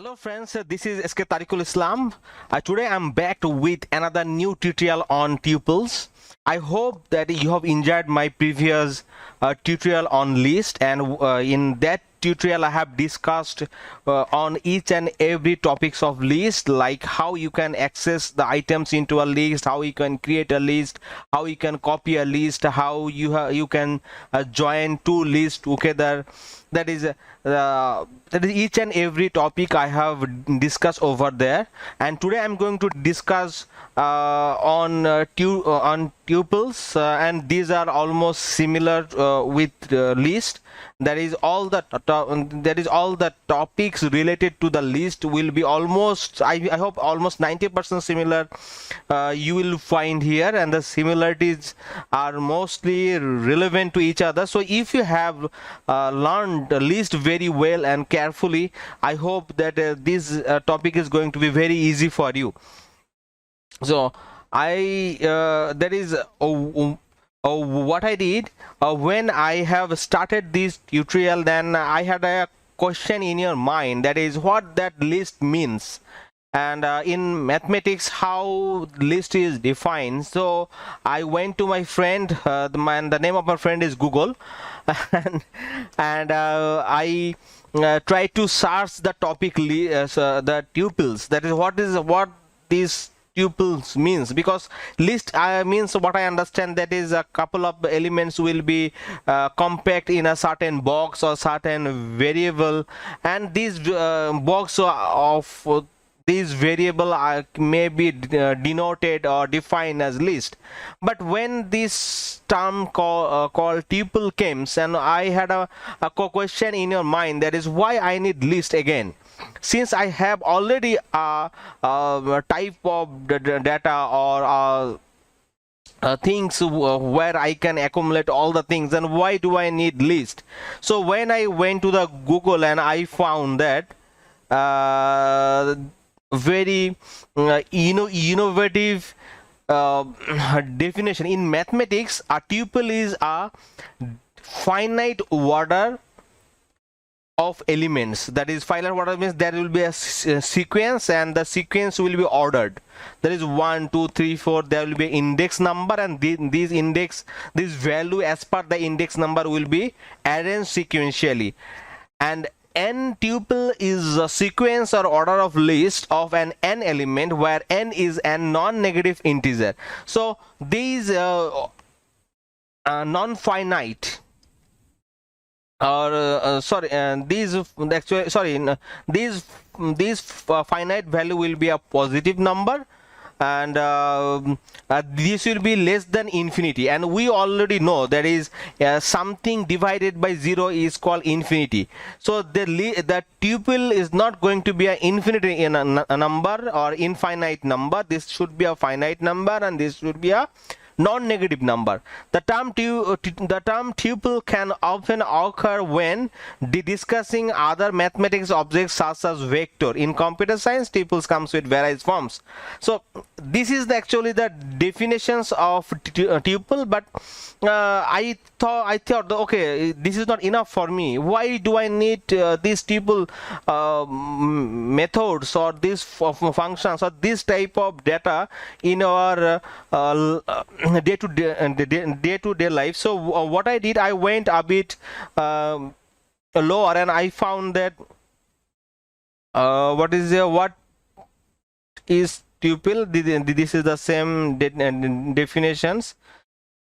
Hello friends, this is SK Tariqul Islam. Today I'm back with another new tutorial on tuples. I hope that you have enjoyed my previous tutorial on list, and in that tutorial I have discussed on each and every topics of list, like how you can access the items into a list, how you can create a list, how you can copy a list, how you can join two lists together. That is each and every topic I have discussed over there, and today I'm going to discuss on tuples, and these are almost similar with list. That is all the topics related to the list will be almost, I hope, almost 90% similar you will find here, and the similarities are mostly relevant to each other. So if you have learned the list very well and carefully, I hope that this topic is going to be very easy for you. So what I did when I have started this tutorial, then I had a question in your mind, that is what that list means, and in mathematics how list is defined. So I went to my friend, the name of my friend is Google, and I tried to search the topic the tuples, that is what these tuples means, because list means, what I understand, that is a couple of elements will be compact in a certain box or certain variable, and this box of these variable may be denoted or defined as list. But when this term called tuple comes, and I had a question in your mind, that is why I need list again, since I have already a type of data or things where I can accumulate all the things, and why do I need list? So when I went to the Google, and I found that very innovative definition. In mathematics, a tuple is a finite order of elements. That is, finite order means there will be a sequence, and the sequence will be ordered. There is 1 2 3 4, there will be index number, and this value as per the index number will be arranged sequentially. And n tuple is a sequence or order of list of an n element, where n is a non-negative integer. So these non-finite, or these finite value will be a positive number, and this will be less than infinity, and we already know that is something divided by 0 is called infinity. So the tuple is not going to be an infinity in a number or infinite number. This should be a finite number, and this should be a non-negative number. The term tuple can often occur when discussing other mathematics objects such as vector. In computer science, tuples comes with various forms. So this is actually the definitions of tuple, but I thought okay, this is not enough for me. Why do I need these tuple methods or these functions or this type of data in our day-to-day life? So what I did, I went a bit lower, and I found that what is tuple. This is the same definitions.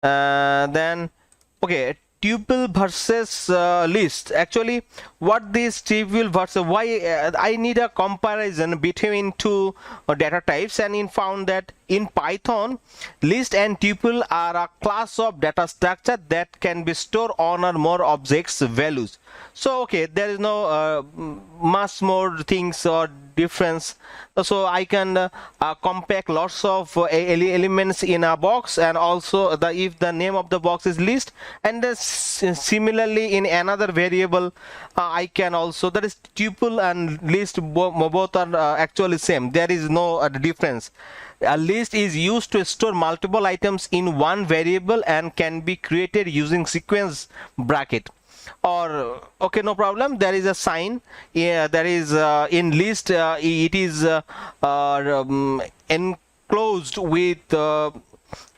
Then okay, tuple versus list. Actually, what this tuple versus why I need a comparison between two data types, and in found that in Python, list and tuple are a class of data structure that can be stored on or more objects values. So okay, there is no much more things or difference. So I can compact lots of elements in a box, and also if the name of the box is list, and similarly in another variable I can also, that is tuple and list both are actually same. There is no difference. A list is used to store multiple items in one variable and can be created using sequence bracket. or okay, no problem, there is a sign. Yeah, there is in list it is enclosed with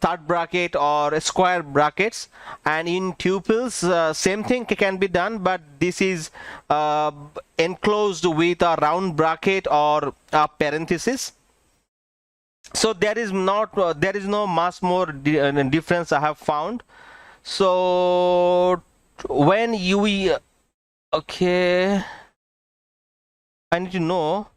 third bracket or square brackets, and in tuples same thing can be done, but this is enclosed with a round bracket or a parenthesis. So there is not there is no much more difference I have found. So when you okay, I need to know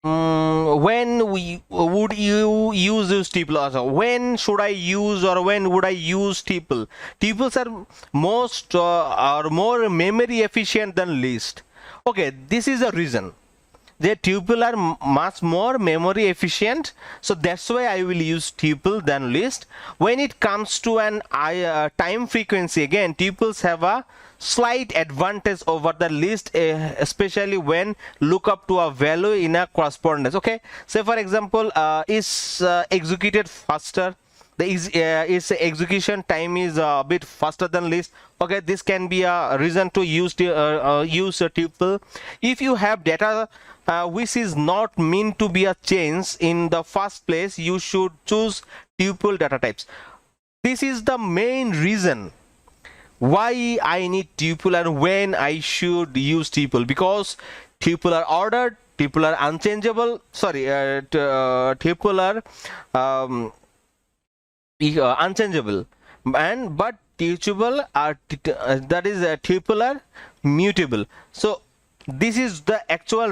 when would you use this tuple, also when should I use or when would I use tuple. Tuples are most are more memory efficient than list. Okay, this is the reason. The tuple are much more memory efficient, so that's why I will use tuple than list. When it comes to an time frequency, again tuples have a slight advantage over the list, especially when look up to a value in a correspondence. Okay, say for example is executed faster, its execution time is a bit faster than list. Okay, this can be a reason to use a tuple. If you have data which is not meant to be a change in the first place, you should choose tuple data types. This is the main reason why I need tuple and when I should use tuple, because tuple are ordered, tuple are unchangeable, sorry, tuple are unchangeable, and but tuple are that is tuple are mutable. So this is the actual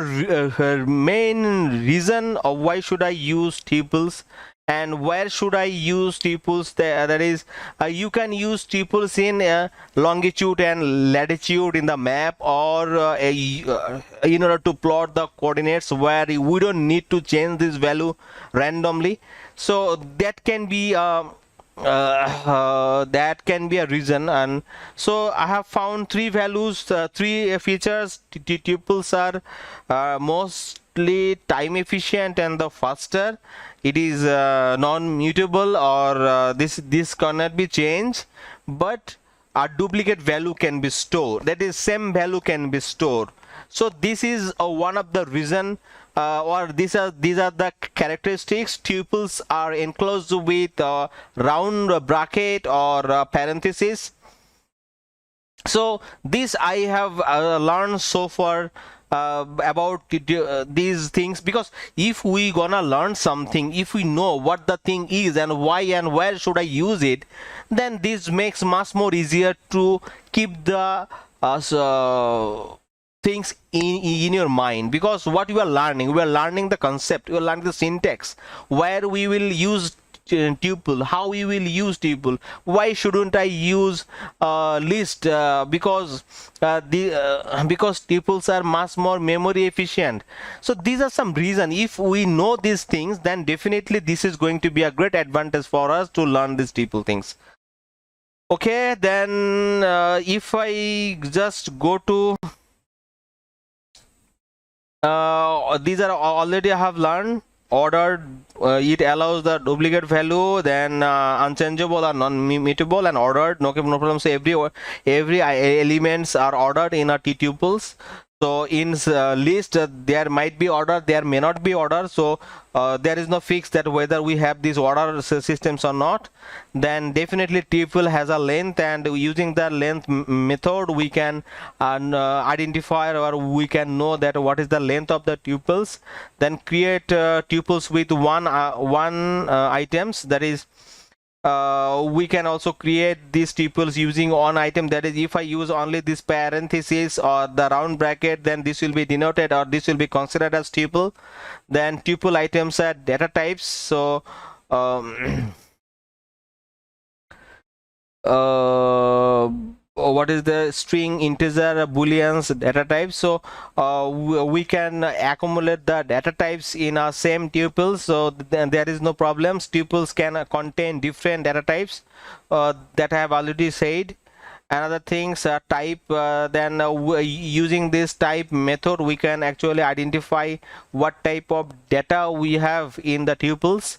main reason of why should I use tuples and where should I use tuples. That is you can use tuples in longitude and latitude in the map, or in order to plot the coordinates where we don't need to change this value randomly. So that can be that can be a reason. And so I have found three values, three features. Tuples are mostly time efficient and the faster. It is non-mutable, or this cannot be changed, but a duplicate value can be stored, that is same value can be stored. So this is one of the reason, or these are the characteristics. Tuples are enclosed with round bracket or parenthesis. So this I have learned so far about these things, because if we gonna learn something, if we know what the thing is and why and where should I use it, then this makes much more easier to keep the things in your mind. Because what we are learning the concept, we are learning the syntax, where we will use tuple, how we will use tuple, why shouldn't I use list, because tuples are much more memory efficient. So these are some reason. If we know these things, then definitely this is going to be a great advantage for us to learn these tuple things. Okay, then if I just go to these are already I have learned. Ordered, it allows the duplicate value, then unchangeable or non-mutable, and ordered, no problem. So every elements are ordered in a tuples. So in list there might be order, there may not be order. So there is no fix that whether we have these order systems or not. Then definitely tuple has a length, and using the length method we can identify, or we can know that what is the length of the tuples. Then create tuples with one items, that is we can also create these tuples using one item. That is, if I use only this parenthesis or the round bracket, then this will be denoted, or this will be considered as tuple. Then tuple items are data types. So what is the string, integer, booleans, data types. So we can accumulate the data types in our same tuples, so then there is no problems. Tuples can contain different data types that I have already said. Another things type, then using this type method we can actually identify what type of data we have in the tuples.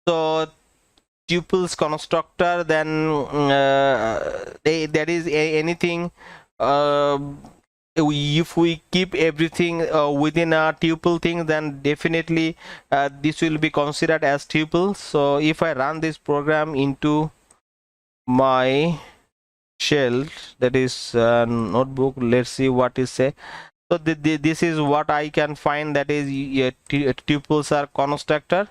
So tuples constructor, then there is anything uh, if we keep everything within a tuple thing, then definitely this will be considered as tuple. So if I run this program into my shell, that is notebook, let's see what is say. So this is what I can find, that is tuples are constructor.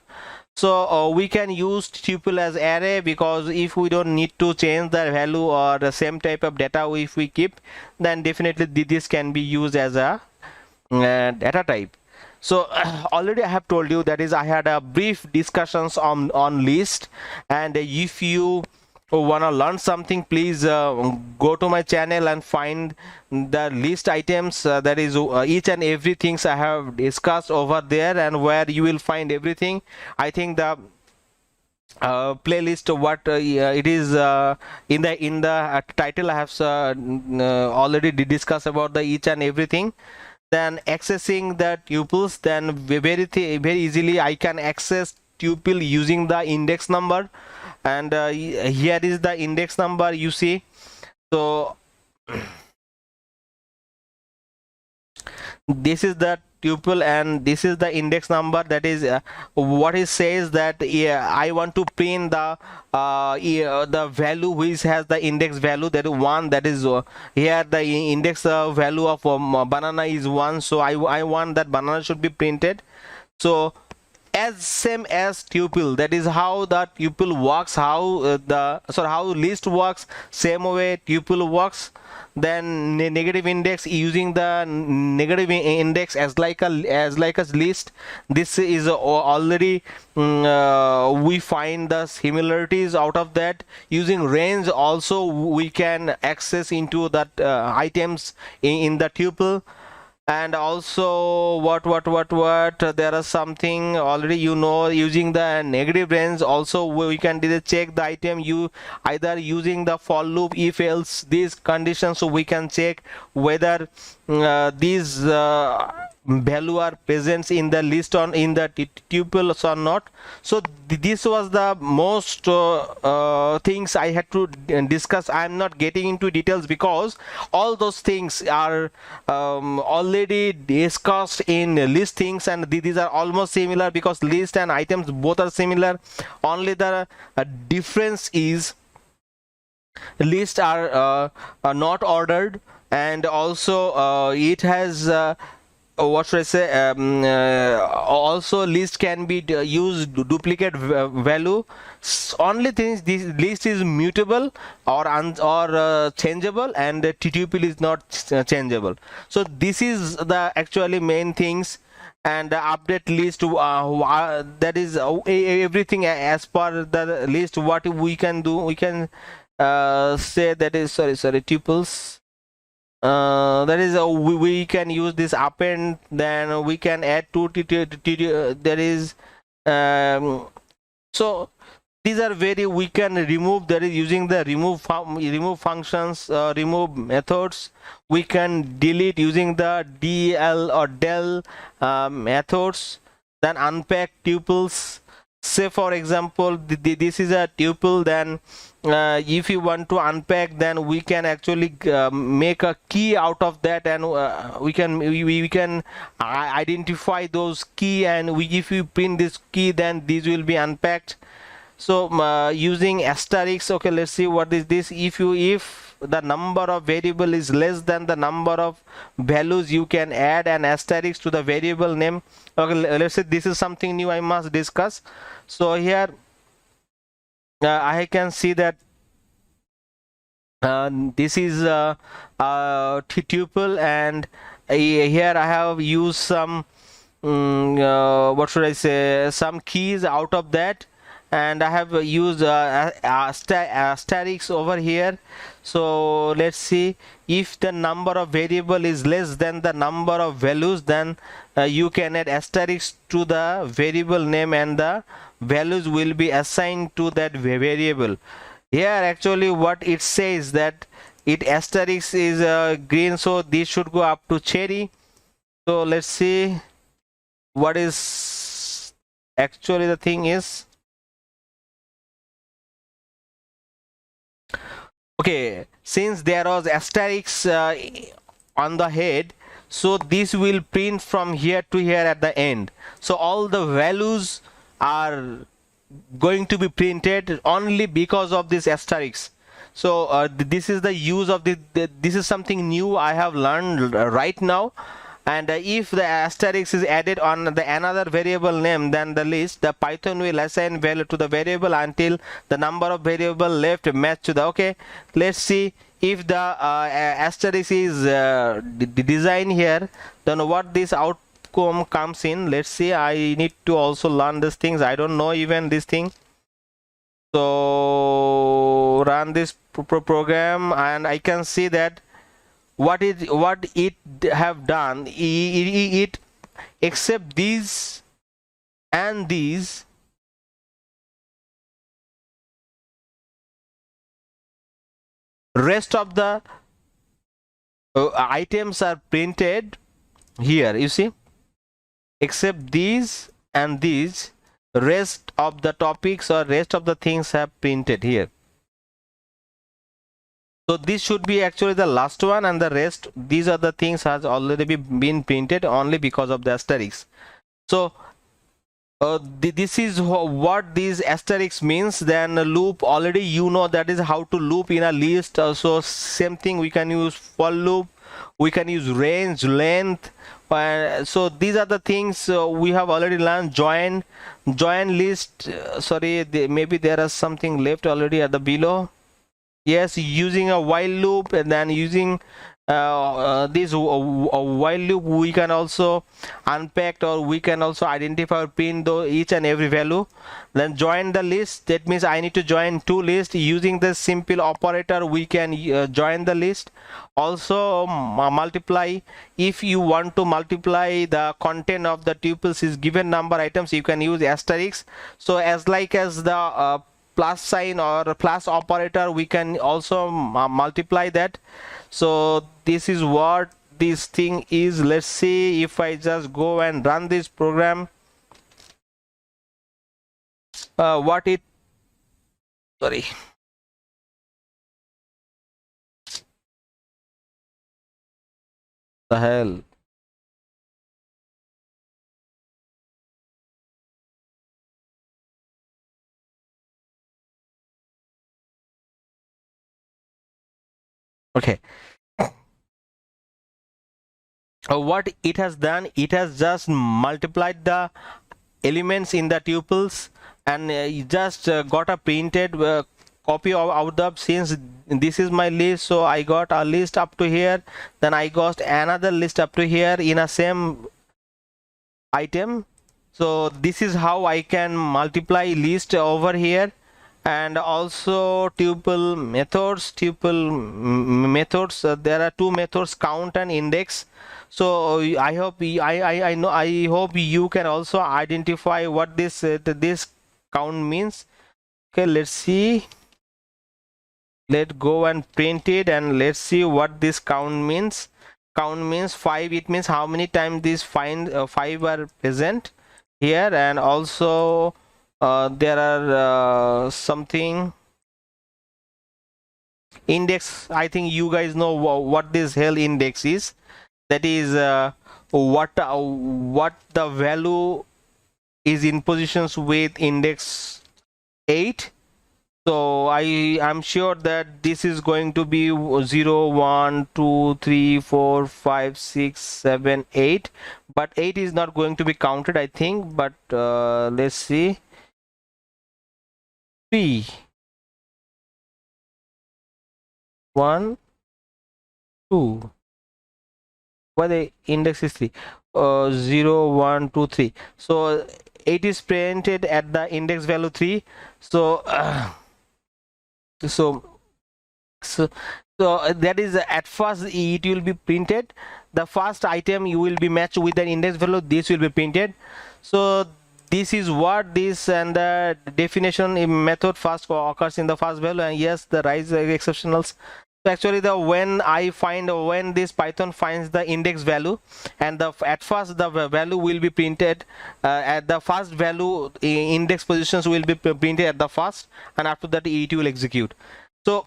So we can use tuple as array, because if we don't need to change the value or the same type of data if we keep, then definitely this can be used as a data type. So already I have told you, that is I had a brief discussions on list, and if you want to learn something, please go to my channel and find the list items, that is each and every things I have discussed over there, and where you will find everything. I think the playlist what it is in the title I have already discussed about the each and everything. Then accessing the tuples, then very easily I can access tuple using the index number, and here is the index number, you see. So this is the tuple and this is the index number, that is what it says, that I want to print the value which has the index value, that is 1, that is here the index value of banana is 1, so I want that banana should be printed. So as same as tuple, that is how the tuple works, how how list works, same way tuple works. Then negative index, using the negative index as like a list. This is already we find the similarities out of that. Using range also we can access into that items in the tuple. And also what there are something already, using the negative range also we can check the item, you either using the for loop, if else these conditions, so we can check whether these value are present in the list on in the tuples or not. So this was the most things I had to discuss. I am not getting into details because all those things are already discussed in list things, and these are almost similar, because list and items both are similar. Only the difference is lists are not ordered, and also it has what should I say, also list can be used duplicate value. Only things, this list is mutable or changeable, and tuple is not changeable. So this is the actually main things. And the update list, that is everything as per the list. What we can do, we can say, that is sorry tuples, that is we can use this append, then we can add to there is so these are very, we can remove, that is using the remove functions, remove methods. We can delete using the del or del methods. Then unpack tuples. Say for example this is a tuple, then if you want to unpack, then we can actually make a key out of that, and we can identify those key, and if we print this key, then these will be unpacked. So using asterisk, okay, let's see what is this. If the number of variable is less than the number of values, you can add an asterisk to the variable name. Okay, let's say this is something new I must discuss. So here I can see that this is tuple, and here I have used some what should I say, some keys out of that, and I have used asterisks over here. So let's see, if the number of variable is less than the number of values, then you can add asterisk to the variable name, and the values will be assigned to that variable. Here actually what it says, that it asterisk is green, so this should go up to cherry. So let's see what is actually the thing is. Okay, since there was asterisk on the head, so this will print from here to here at the end. So all the values are going to be printed only because of this asterisk. So this is the use of this is something new I have learned right now. And if the asterisk is added on the another variable name than the list, the Python will assign value to the variable until the number of variable left match to the. Okay, let's see if the asterisk is designed here, then what this outcome comes in. Let's see. I need to also learn these things. I don't know even this thing. So run this program and I can see that what it have done, it except these and these, rest of the items are printed here, you see, except these and these, rest of the topics or rest of the things have printed here. So this should be actually the last one, and the rest, these are the things has already been printed only because of the asterisk. So this is what this asterisk means. Then loop, already you know that is how to loop in a list. So same thing, we can use for loop, we can use range, length. So these are the things we have already learned. Join list. Sorry, maybe there is something left already at the below. Yes, using a while loop, and then using this while loop, we can also unpack, or we can also identify or print though each and every value. Then join the list, that means I need to join two lists. Using the simple operator, we can join the list. Also multiply, if you want to multiply the content of the tuples is given number items, you can use asterisk. So as like as the plus sign or plus operator, we can also multiply that. So this is what this thing is. Let's see if I just go and run this program, what it, sorry, the hell. Okay, what it has done, it has just multiplied the elements in the tuples, and just got a printed copy of out the, since this is my list, so I got a list up to here, then I got another list up to here in a same item. So this is how I can multiply list over here. And also tuple methods, there are two methods, count and index. So I hope I hope you can also identify what this this count means. Okay, let's see, let's go and print it, and let's see what this count means. Count means 5, it means how many times these 5 are present here. And also there are something index. I think you guys know what this hell index is. That is what the value is in positions with index 8. So I am sure that this is going to be 0 1 2 3 4 5 6 7 8, but 8 is not going to be counted, I think. But let's see, 3 1 2, why the index is 3, 0 1 2 3. So 8 is printed at the index value 3. So so that is, at first it will be printed, the first item you will be matched with the index value, this will be printed. So this is what this, and the definition in method first occurs in the first value, and yes, the rise exceptionals. So actually the when this Python finds the index value, and at first the value will be printed at the first value, index positions will be printed at the first, and after that it will execute. So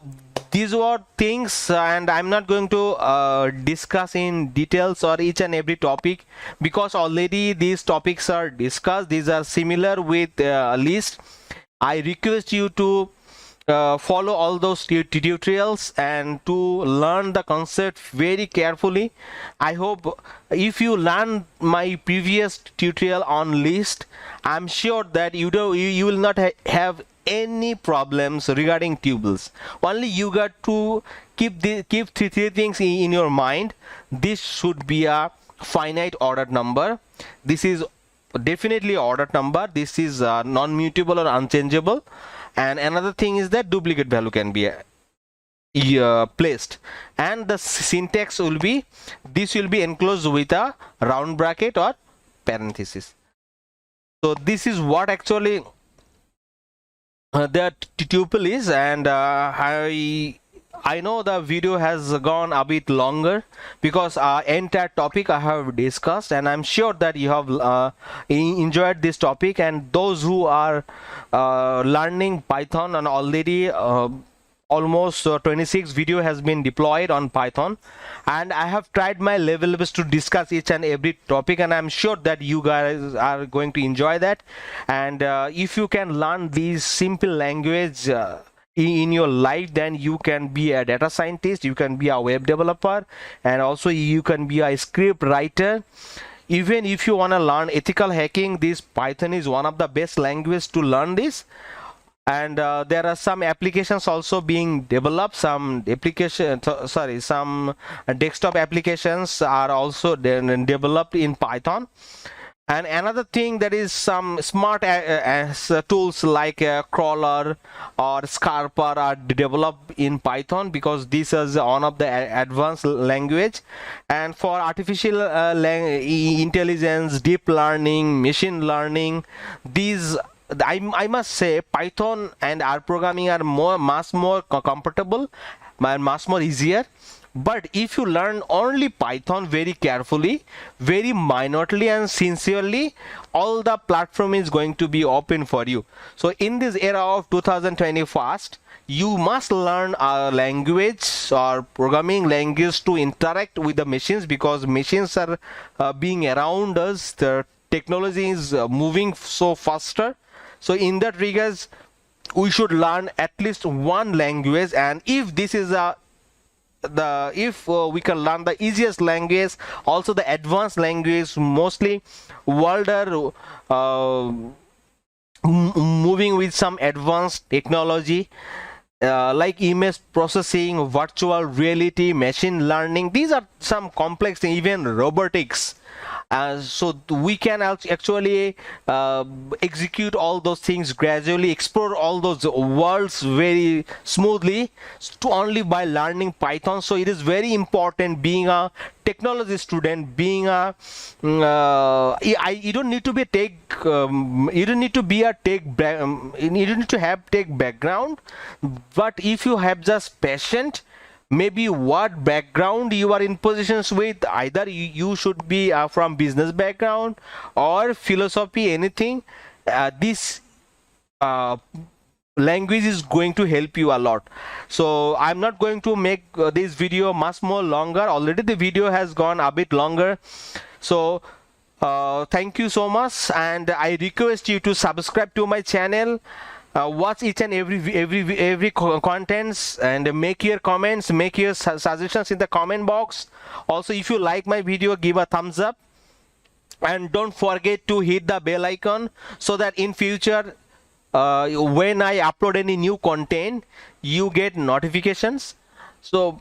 these were things, and I'm not going to discuss in details or each and every topic, because already these topics are discussed. These are similar with list. I request you to follow all those tutorials and to learn the concept very carefully. I hope if you learn my previous tutorial on list, I'm sure that you will not have any problems regarding tuples. Only you got to keep three things in your mind. This should be a finite ordered number. This is definitely ordered number. This is non-mutable or unchangeable. And another thing is that duplicate value can be placed, and the syntax will be, this will be enclosed with a round bracket or parenthesis. So this is what actually the tuple is. And I know the video has gone a bit longer because entire topic I have discussed, and I'm sure that you have enjoyed this topic. And those who are learning Python, and already almost 26 video has been deployed on Python, and I have tried my level best to discuss each and every topic, and I'm sure that you guys are going to enjoy that. And if you can learn these simple language in your life, then you can be a data scientist, you can be a web developer, and also you can be a script writer. Even if you want to learn ethical hacking, this Python is one of the best languages to learn this. And there are some applications also being developed. Some desktop applications are also developed in Python. And another thing, that is some smart tools like crawler or scalper are developed in Python, because this is one of the advanced language. And for artificial intelligence, deep learning, machine learning, these I must say Python and R programming are much more comfortable and much more easier. But if you learn only Python very carefully, very minutely and sincerely, all the platform is going to be open for you. So in this era of 2021, you must learn a language or programming language to interact with the machines, because machines are being around us. The technology is moving so faster. So in that regards, we should learn at least one language. And if this is we can learn the easiest language, also the advanced language, mostly world are moving with some advanced technology like image processing, virtual reality, machine learning. These are some complex things, even robotics. So we can actually execute all those things gradually, explore all those worlds very smoothly, only by learning Python. So it is very important, being a technology student, being a you don't need to be you don't need to be a you don't need to have tech background. But if you have just passion, maybe what background you are in positions with, either you should be from business background or philosophy, anything, this language is going to help you a lot. So I'm not going to make this video much more longer. Already the video has gone a bit longer. So thank you so much, and I request you to subscribe to my channel. Watch each and every contents, and make your comments, make your suggestions in the comment box. Also, if you like my video, give a thumbs up, and don't forget to hit the bell icon, so that in future when I upload any new content, you get notifications. So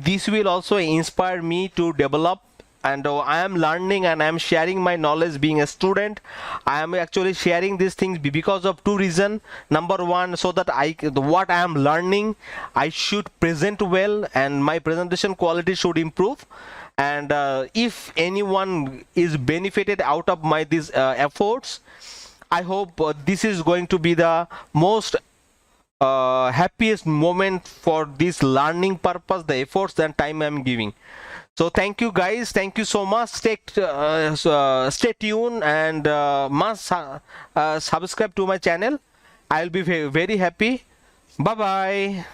this will also inspire me to develop. And I am learning and I am sharing my knowledge. Being a student, I am actually sharing these things because of two reasons. Number one, so that what I am learning, I should present well, and my presentation quality should improve. And if anyone is benefited out of my these efforts, I hope this is going to be the most happiest moment for this learning purpose, the efforts and time I am giving. So thank you guys, thank you so much. Stay tuned, and must subscribe to my channel. I'll be very happy. Bye bye.